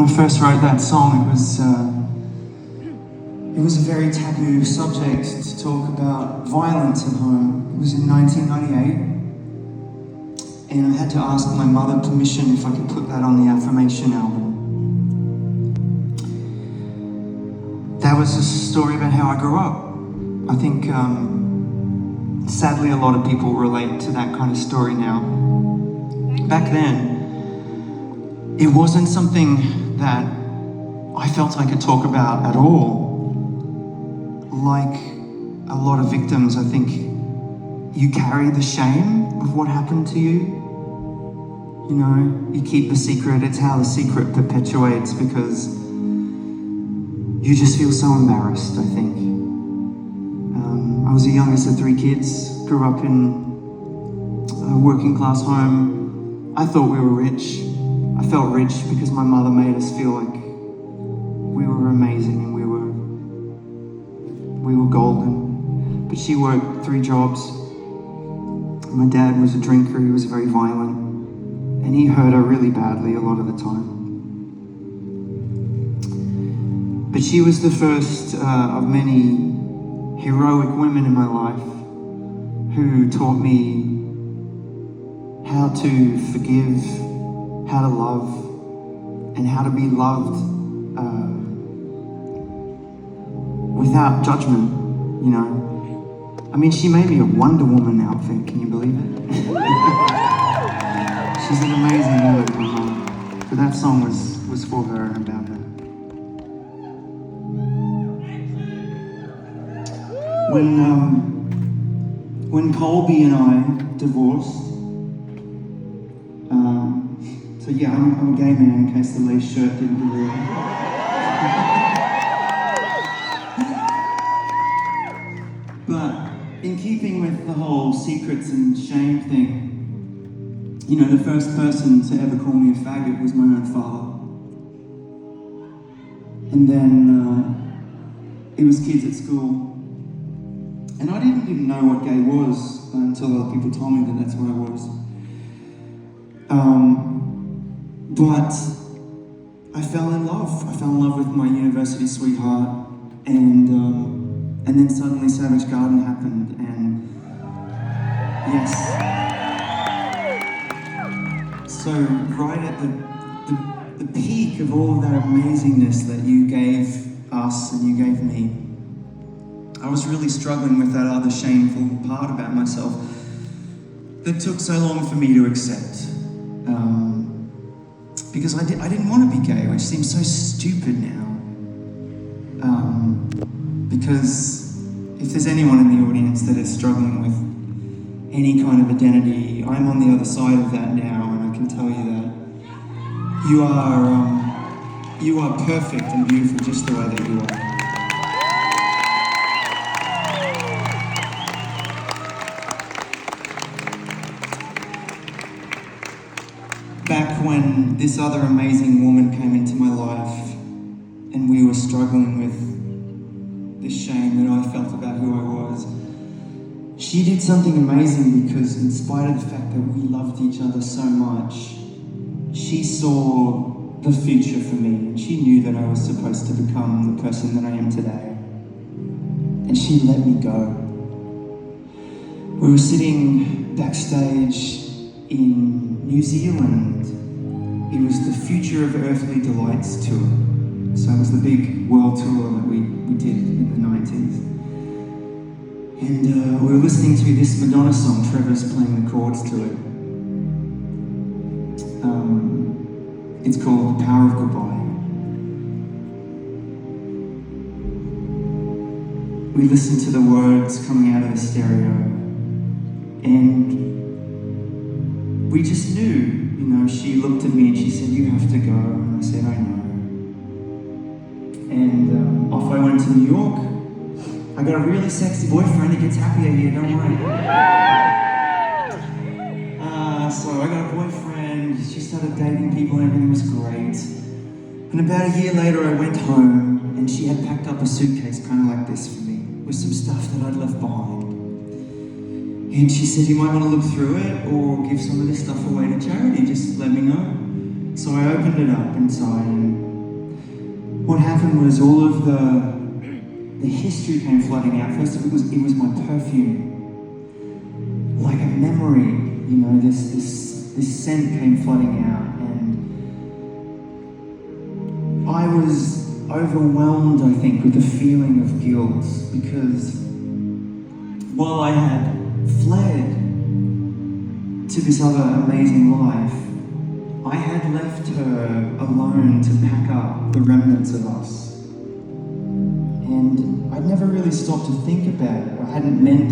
I first wrote that song, it was a very taboo subject to talk about violence at home. It was in 1998, and I had to ask my mother permission if I could put that on the Affirmation album. That was a story about how I grew up. I think, sadly, a lot of people relate to that kind of story now. Back then, it wasn't something that I felt I could talk about at all. Like a lot of victims, I think you carry the shame of what happened to you. You know, you keep the secret. It's how the secret perpetuates because you just feel so embarrassed, I think. I was the youngest of 3 kids, grew up in a working class home. I thought we were rich. I felt rich because my mother made us feel like we were amazing and we were golden. But she worked 3 jobs. My dad was a drinker, he was very violent, and he hurt her really badly a lot of the time. But she was the first of many heroic women in my life who taught me how to forgive, how to love, and how to be loved without judgment, you know. I mean, she made me a Wonder Woman outfit, can you believe it? She's an amazing woman, my mom. So that song was for her and about her. When Colby and I divorced, so yeah, I'm a gay man in case the lace shirt didn't do it. But in keeping with the whole secrets and shame thing, you know, the first person to ever call me a faggot was my own father. And then it was kids at school. And I didn't even know what gay was until other people told me that that's what I was. But I fell in love. I fell in love with my university sweetheart, and then suddenly Savage Garden happened, and yes. So right at the peak of all of that amazingness that you gave us and you gave me, I was really struggling with that other shameful part about myself that took so long for me to accept. Because I didn't want to be gay, which seems so stupid now. Because if there's anyone in the audience that is struggling with any kind of identity, I'm on the other side of that now, and I can tell you that you are perfect and beautiful just the way that you are. Back when this other amazing woman came into my life and we were struggling with this shame that I felt about who I was, she did something amazing because in spite of the fact that we loved each other so much, she saw the future for me and she knew that I was supposed to become the person that I am today. And she let me go. We were sitting backstage in New Zealand. It was the Future of Earthly Delights tour. So it was the big world tour that we did in the 90s. And we were listening to this Madonna song, Trevor's playing the chords to it. It's called The Power of Goodbye. We listened to the words coming out of the stereo, and we just knew, you know, she looked at me and she said, "You have to go." And I said, "I know." And off I went to New York. I got a really sexy boyfriend. He gets happier here, don't worry. So I got a boyfriend. She started dating people and everything was great. And about a year later, I went home and she had packed up a suitcase kind of like this for me with some stuff that I'd left behind. And she said, "You might want to look through it or give some of this stuff away to charity, just let me know." So I opened it up inside and what happened was all of the history came flooding out. First of all, it was my perfume. Like a memory, you know, this scent came flooding out, and I was overwhelmed, I think, with the feeling of guilt, because while I had fled to this other amazing life, I had left her alone to pack up the remnants of us. And I'd never really stopped to think about it. I hadn't meant